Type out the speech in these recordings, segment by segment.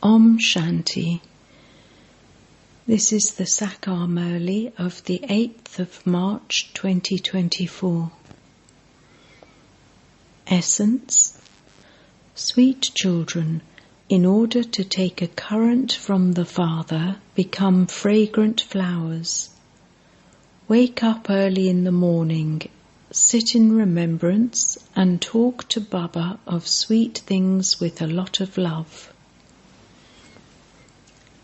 Om Shanti. This is the Sakar Murli of the 8th of March 2024. Essence. Sweet children, in order to take a current from the Father, become fragrant flowers. Wake up early in the morning, sit in remembrance and talk to Baba of sweet things with a lot of love.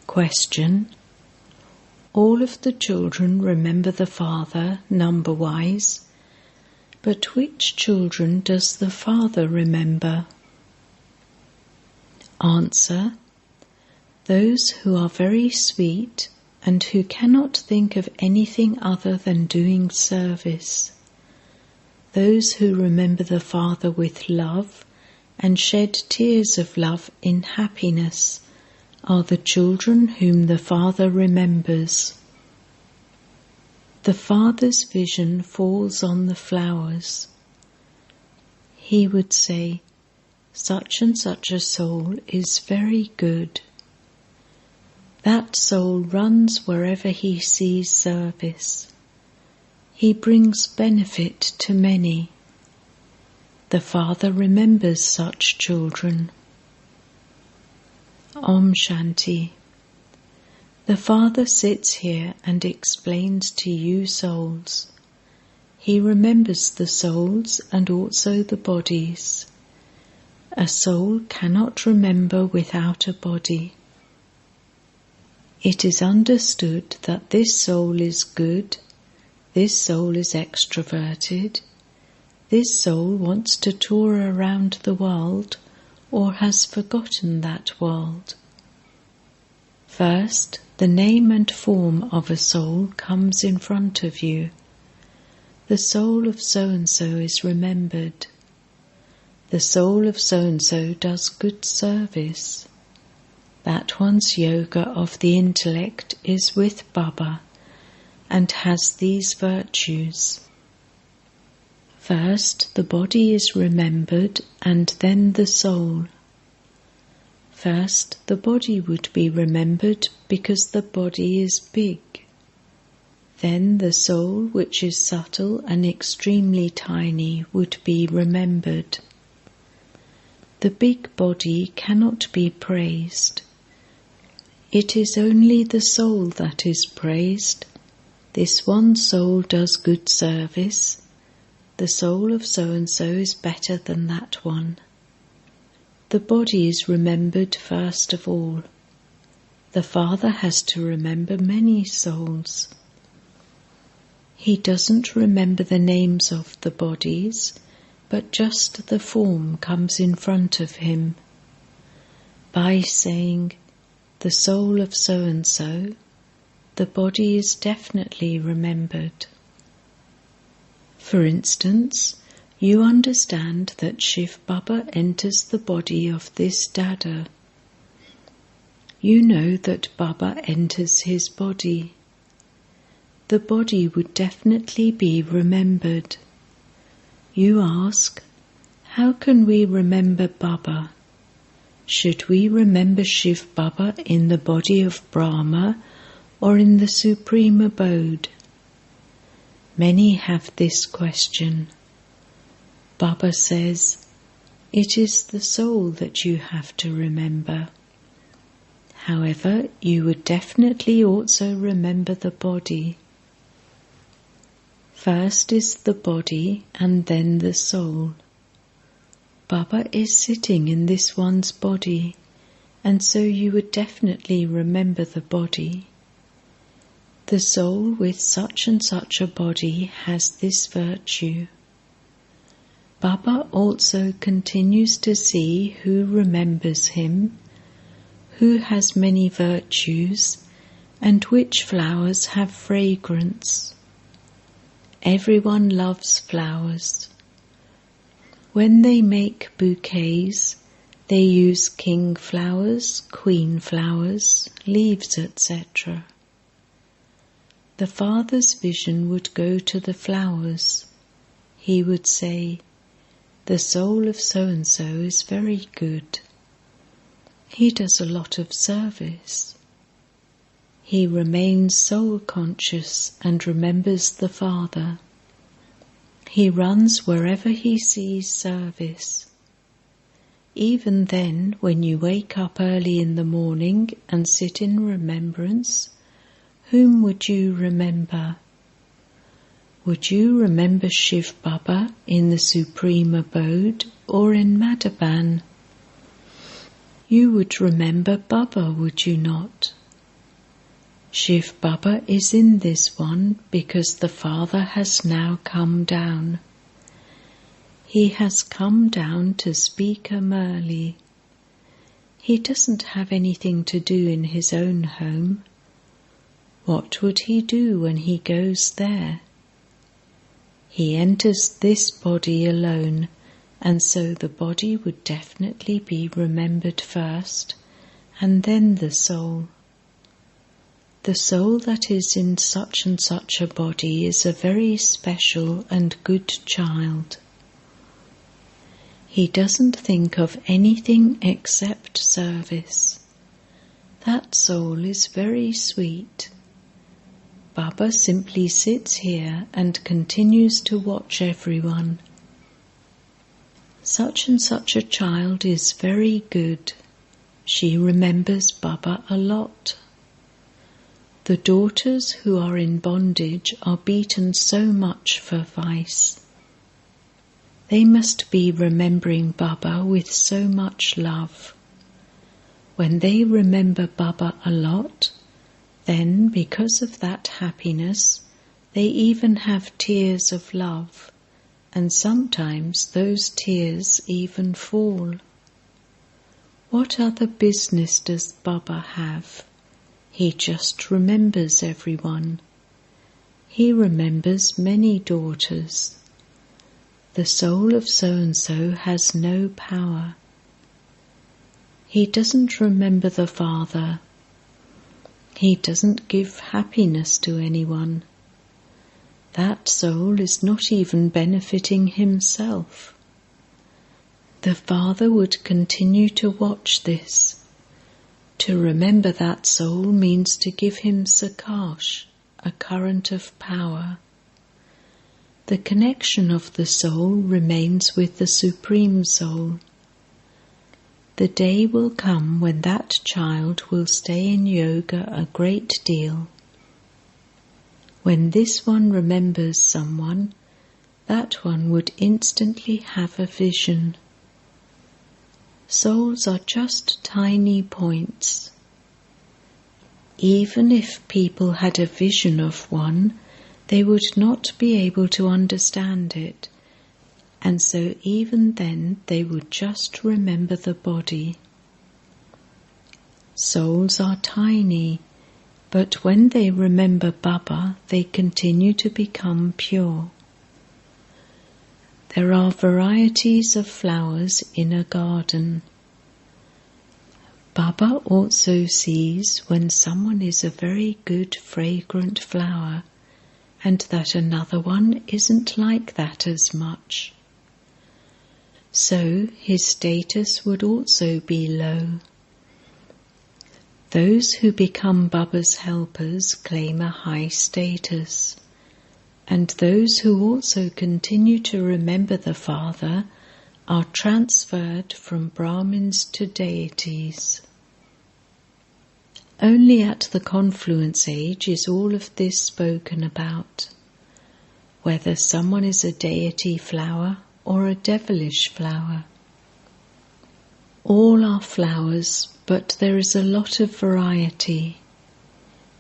Question. All of the children remember the Father number-wise, but which children does the Father remember? Answer. Those who are very sweet and who cannot think of anything other than doing service. Those who remember the Father with love and shed tears of love in happiness are the children whom the Father remembers. The Father's vision falls on the flowers. He would say, such and such a soul is very good. That soul runs wherever he sees service. He brings benefit to many. The Father remembers such children. Om Shanti. The Father sits here and explains to you souls. He remembers the souls and also the bodies. A soul cannot remember without a body. It is understood that this soul is good, this soul is extroverted, this soul wants to tour around the world or has forgotten that world. First, the name and form of a soul comes in front of you. The soul of so-and-so is remembered. The soul of so-and-so does good service. That one's yoga of the intellect is with Baba and has these virtues. First, the body is remembered and then the soul. First, the body would be remembered because the body is big. Then the soul, which is subtle and extremely tiny, would be remembered. The big body cannot be praised. It is only the soul that is praised. This one soul does good service. The soul of so-and-so is better than that one. The body is remembered first of all. The Father has to remember many souls. He doesn't remember the names of the bodies, but just the form comes in front of him. By saying, the soul of so-and-so, the body is definitely remembered. For instance, you understand that Shiv Baba enters the body of this Dada. You know that Baba enters his body. The body would definitely be remembered. You ask, how can we remember Baba? Should we remember Shiv Baba in the body of Brahma or in the Supreme Abode? Many have this question. Baba says, it is the soul that you have to remember. However, you would definitely also remember the body. First is the body and then the soul. Baba is sitting in this one's body, and so you would definitely remember the body. The soul with such and such a body has this virtue. Baba also continues to see who remembers him, who has many virtues, and which flowers have fragrance. Everyone loves flowers. When they make bouquets, they use king flowers, queen flowers, leaves, etc. The Father's vision would go to the flowers. He would say, the soul of so-and-so is very good. He does a lot of service. He remains soul conscious and remembers the Father. He runs wherever he sees service. Even then, when you wake up early in the morning and sit in remembrance, whom would you remember? Would you remember Shiv Baba in the Supreme Abode or in Madhaban? You would remember Baba, would you not? Shiv Baba is in this one because the Father has now come down. He has come down to speak a Murli. He doesn't have anything to do in his own home. What would he do when he goes there? He enters this body alone, and so the body would definitely be remembered first, and then the soul. The soul that is in such and such a body is a very special and good child. He doesn't think of anything except service. That soul is very sweet. Baba simply sits here and continues to watch everyone. Such and such a child is very good. She remembers Baba a lot. The daughters who are in bondage are beaten so much for vice. They must be remembering Baba with so much love. When they remember Baba a lot, then because of that happiness, they even have tears of love, and sometimes those tears even fall. What other business does Baba have? He just remembers everyone. He remembers many daughters. The soul of so-and-so has no power. He doesn't remember the Father. He doesn't give happiness to anyone. That soul is not even benefiting himself. The Father would continue to watch this. To remember that soul means to give him Sakash, a current of power. The connection of the soul remains with the Supreme Soul. The day will come when that child will stay in yoga a great deal. When this one remembers someone, that one would instantly have a vision. Souls are just tiny points. Even if people had a vision of one, they would not be able to understand it, and so even then they would just remember the body. Souls are tiny, but when they remember Baba, they continue to become pure. There are varieties of flowers in a garden. Baba also sees when someone is a very good fragrant flower, and that another one isn't like that as much. So his status would also be low. Those who become Baba's helpers claim a high status, and those who also continue to remember the Father are transferred from Brahmins to deities. Only at the confluence age is all of this spoken about, whether someone is a deity flower or a devilish flower. All are flowers, but there is a lot of variety.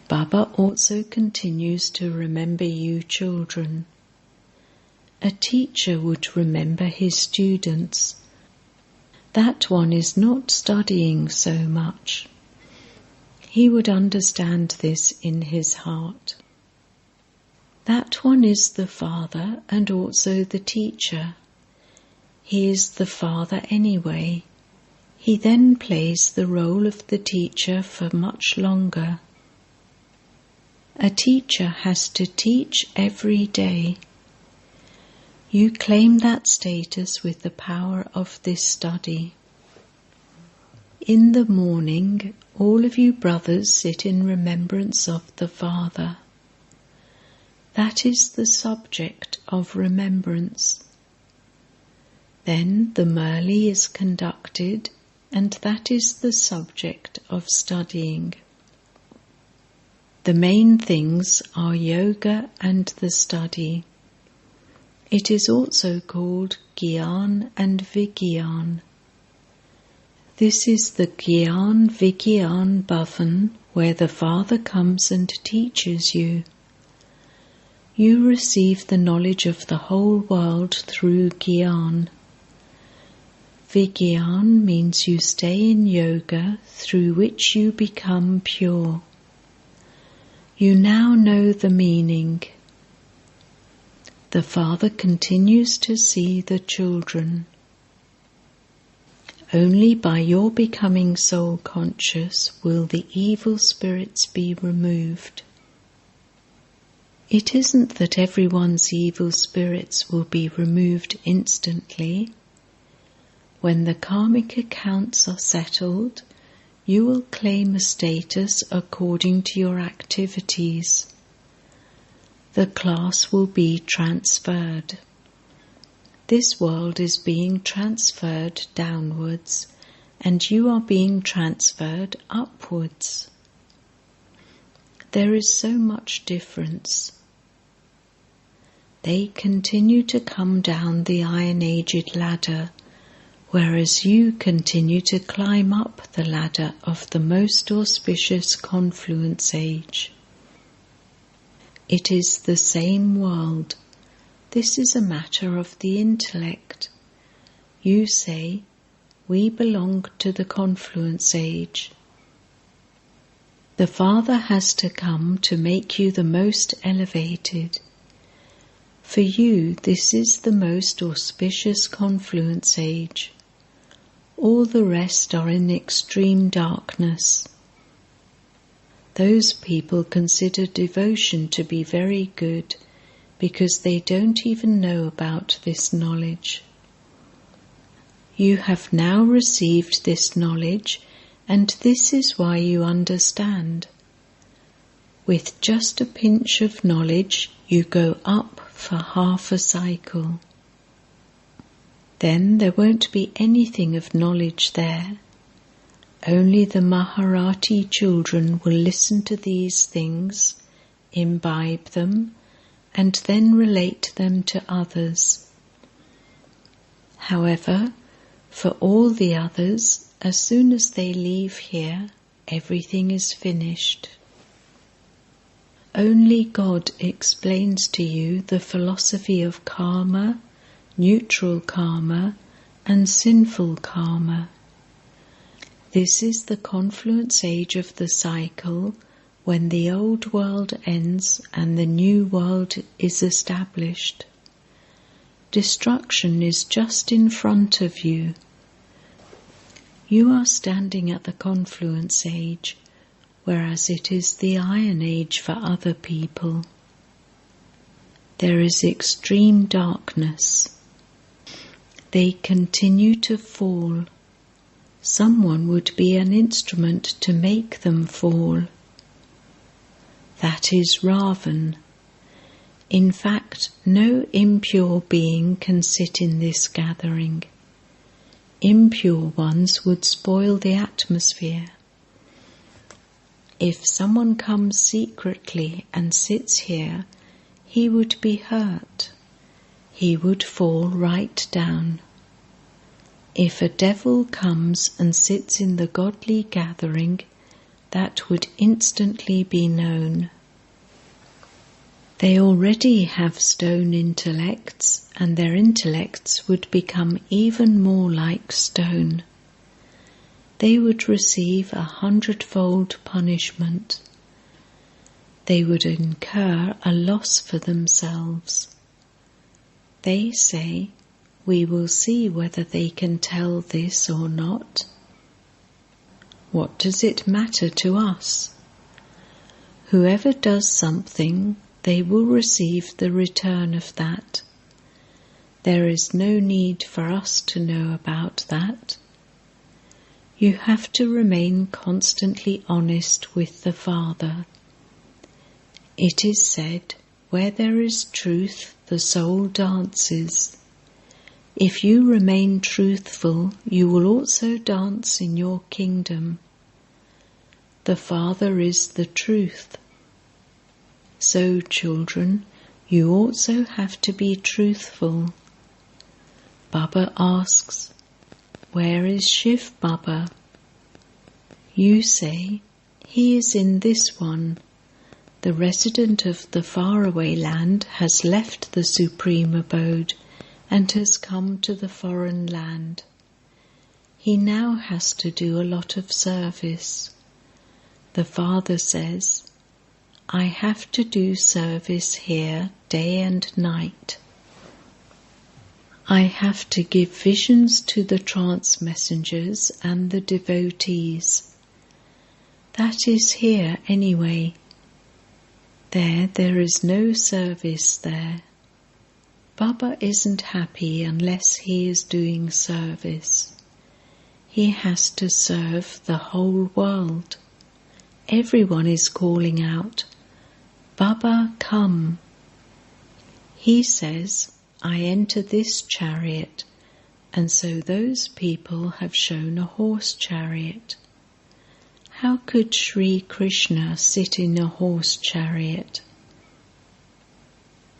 Baba also continues to remember you children. A teacher would remember his students. That one is not studying so much. He would understand this in his heart. That one is the Father and also the teacher. He is the Father anyway. He then plays the role of the teacher for much longer. A teacher has to teach every day. You claim that status with the power of this study. In the morning, all of you brothers sit in remembrance of the Father. That is the subject of remembrance. Then the Murli is conducted, and that is the subject of studying. The main things are yoga and the study. It is also called Gyan and Vigyan. This is the Gyan Vigyan Bhavan, where the Father comes and teaches you. You receive the knowledge of the whole world through Gyan. Vigyan means you stay in yoga, through which you become pure. You now know the meaning. The Father continues to see the children. Only by your becoming soul conscious will the evil spirits be removed. It isn't that everyone's evil spirits will be removed instantly. When the karmic accounts are settled, you will claim a status according to your activities. The class will be transferred. This world is being transferred downwards, and you are being transferred upwards. There is so much difference. They continue to come down the iron-aged ladder, whereas you continue to climb up the ladder of the most auspicious confluence age. It is the same world. This is a matter of the intellect. You say, we belong to the confluence age. The Father has to come to make you the most elevated. For you, this is the most auspicious confluence age. All the rest are in extreme darkness. Those people consider devotion to be very good because they don't even know about this knowledge. You have now received this knowledge, and this is why you understand. With just a pinch of knowledge, you go up for half a cycle. Then there won't be anything of knowledge there. Only the Maharati children will listen to these things, imbibe them, and then relate them to others. However, for all the others, as soon as they leave here, everything is finished. Only God explains to you the philosophy of karma, neutral karma, and sinful karma. This is the confluence age of the cycle, when the old world ends and the new world is established. Destruction is just in front of you. You are standing at the confluence age, whereas it is the iron age for other people. There is extreme darkness. They continue to fall. Someone would be an instrument to make them fall. That is Ravan. In fact, no impure being can sit in this gathering. Impure ones would spoil the atmosphere. If someone comes secretly and sits here, he would be hurt. He would fall right down. If a devil comes and sits in the godly gathering, that would instantly be known. They already have stone intellects, and their intellects would become even more like stone. They would receive 100-fold punishment. They would incur a loss for themselves. They say, we will see whether they can tell this or not. What does it matter to us? Whoever does something, they will receive the return of that. There is no need for us to know about that. You have to remain constantly honest with the Father. It is said, where there is truth, the soul dances. If you remain truthful, you will also dance in your kingdom. The Father is the truth. So, children, you also have to be truthful. Baba asks, "Where is Shiv Baba?" You say, "He is in this one." The resident of the faraway land has left the supreme abode and has come to the foreign land. He now has to do a lot of service. The Father says, "I have to do service here day and night. I have to give visions to the trance messengers and the devotees. That is here anyway. There is no service there. Baba isn't happy unless he is doing service. He has to serve the whole world. Everyone is calling out, 'Baba, come.' He says, 'I enter this chariot,' and so those people have shown a horse chariot. How could Sri Krishna sit in a horse chariot?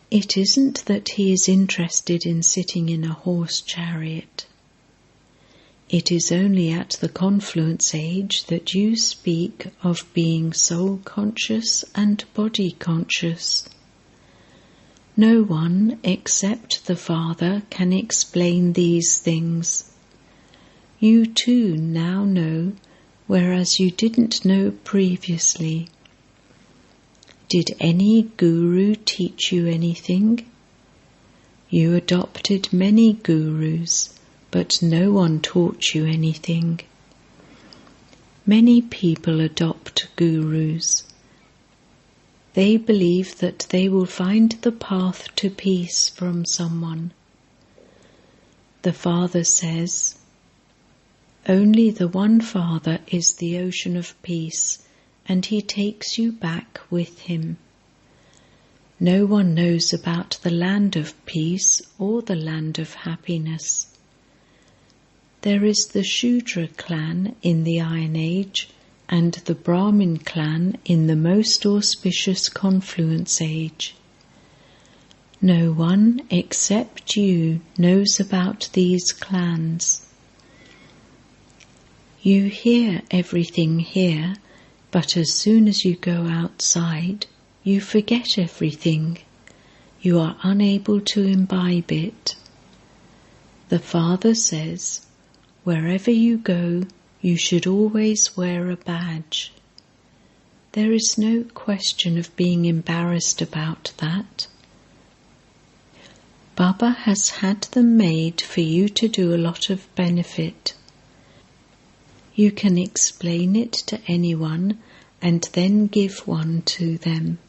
It isn't that he is interested in sitting in a horse chariot. It is only at the confluence age that you speak of being soul conscious and body conscious. No one except the Father can explain these things. You too now know, whereas you didn't know previously. Did any guru teach you anything? You adopted many gurus, but no one taught you anything. Many people adopt gurus. They believe that they will find the path to peace from someone. The Father says, "Only the one Father is the ocean of peace, and he takes you back with him." No one knows about the land of peace or the land of happiness. There is the Shudra clan in the Iron Age and the Brahmin clan in the most auspicious confluence age. No one except you knows about these clans. You hear everything here, but as soon as you go outside, you forget everything. You are unable to imbibe it. The Father says, wherever you go, you should always wear a badge. There is no question of being embarrassed about that. Baba has had them made for you to do a lot of benefit. You can explain it to anyone and then give one to them.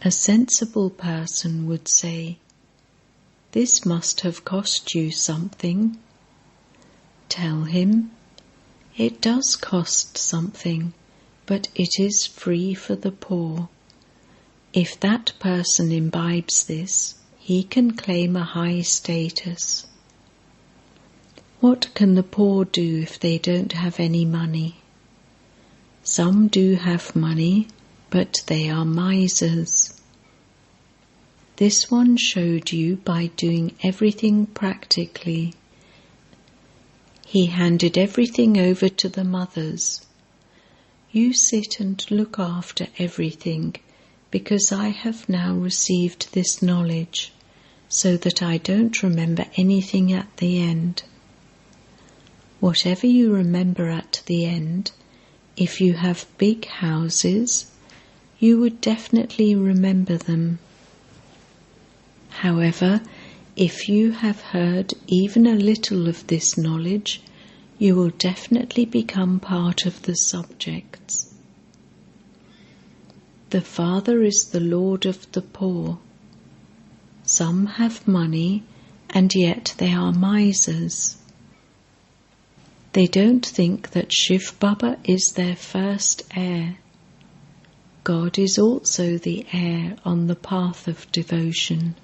A sensible person would say, "This must have cost you something." Tell him, "It does cost something, but it is free for the poor." If that person imbibes this, he can claim a high status. What can the poor do if they don't have any money? Some do have money, but they are misers. This one showed you by doing everything practically. He handed everything over to the mothers. You sit and look after everything, because I have now received this knowledge, so that I don't remember anything at the end. Whatever you remember at the end, if you have big houses, you would definitely remember them. However, if you have heard even a little of this knowledge, you will definitely become part of the subjects. The Father is the Lord of the poor. Some have money, and yet they are misers. They don't think that Shiv Baba is their first heir. God is also the heir on the path of devotion.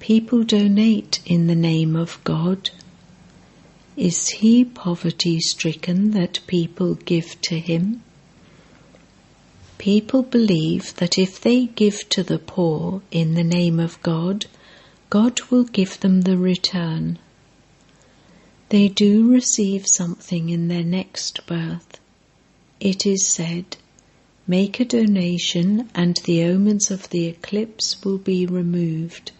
People donate in the name of God. Is he poverty-stricken that people give to him? People believe that if they give to the poor in the name of God, God will give them the return. They do receive something in their next birth. It is said, "Make a donation and the omens of the eclipse will be removed."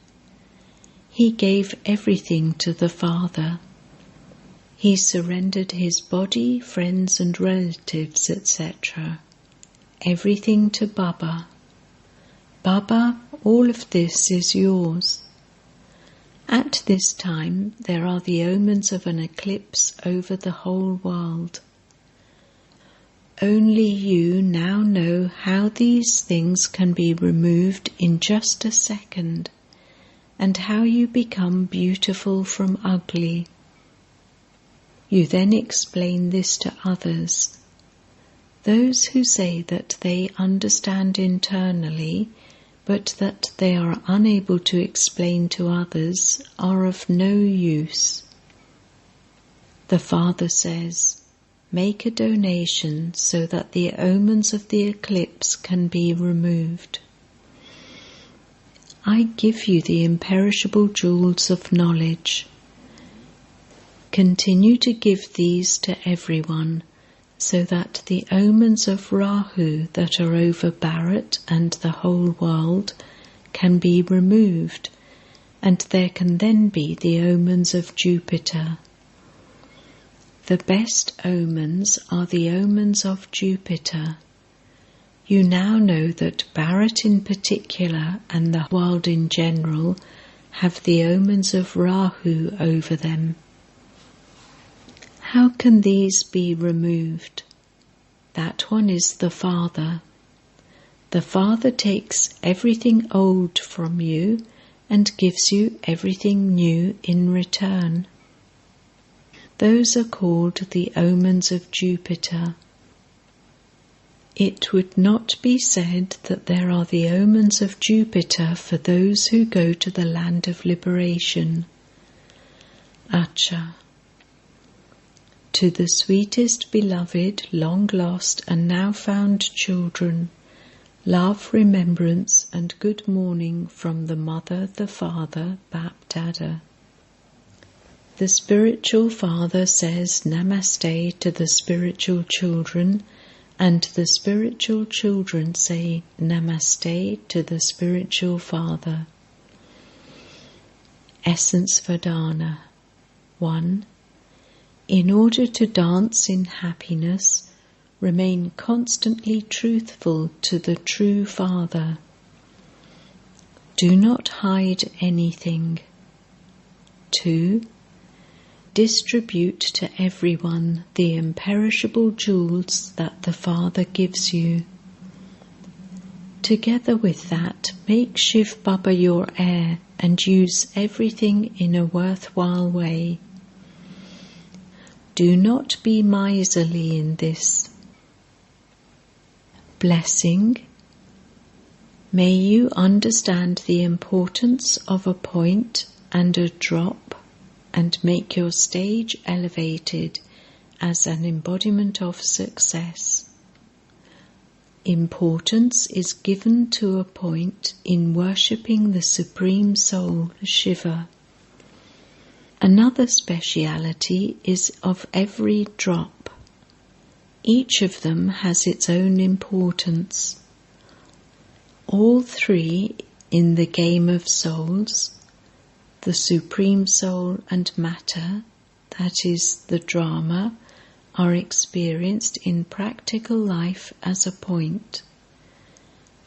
He gave everything to the Father. He surrendered his body, friends and relatives, etc. Everything to Baba. Baba, all of this is yours. At this time there are the omens of an eclipse over the whole world. Only you now know how these things can be removed in just a second, and how you become beautiful from ugly. You then explain this to others. Those who say that they understand internally, but that they are unable to explain to others, are of no use. The Father says, "Make a donation so that the omens of the eclipse can be removed." I give you the imperishable jewels of knowledge. Continue to give these to everyone, so that the omens of Rahu that are over Bharat and the whole world can be removed, and there can then be the omens of Jupiter. The best omens are the omens of Jupiter. You now know that Bharat in particular and the world in general have the omens of Rahu over them. How can these be removed? That one is the Father. The Father takes everything old from you and gives you everything new in return. Those are called the omens of Jupiter. It would not be said that there are the omens of Jupiter for those who go to the land of liberation. Acha. To the sweetest beloved, long lost and now found children, love, remembrance and good morning from the Mother, the Father, Bap Dada. The spiritual father says Namaste to the spiritual children, and the spiritual children say Namaste to the spiritual father. Essence Vedana 1. In order to dance in happiness, remain constantly truthful to the true Father. Do not hide anything. 2. Distribute to everyone the imperishable jewels that the Father gives you. Together with that, make Shiv Baba your heir and use everything in a worthwhile way. Do not be miserly in this. Blessing. May you understand the importance of a point and a drop, and make your stage elevated as an embodiment of success. Importance is given to a point in worshipping the Supreme Soul, Shiva. Another speciality is of every drop. Each of them has its own importance. All three in the game of souls, the Supreme Soul and matter, that is the drama, are experienced in practical life as a point.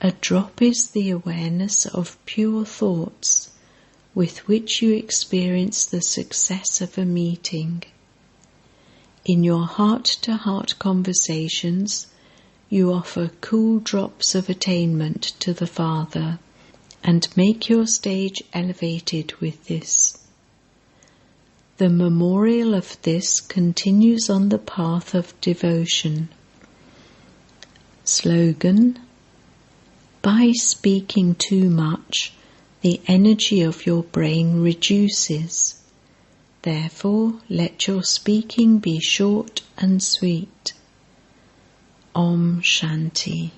A drop is the awareness of pure thoughts with which you experience the success of a meeting. In your heart-to-heart conversations, you offer cool drops of attainment to the Father and make your stage elevated with this. The memorial of this continues on the path of devotion. Slogan: by speaking too much, the energy of your brain reduces. Therefore, let your speaking be short and sweet. Om Shanti.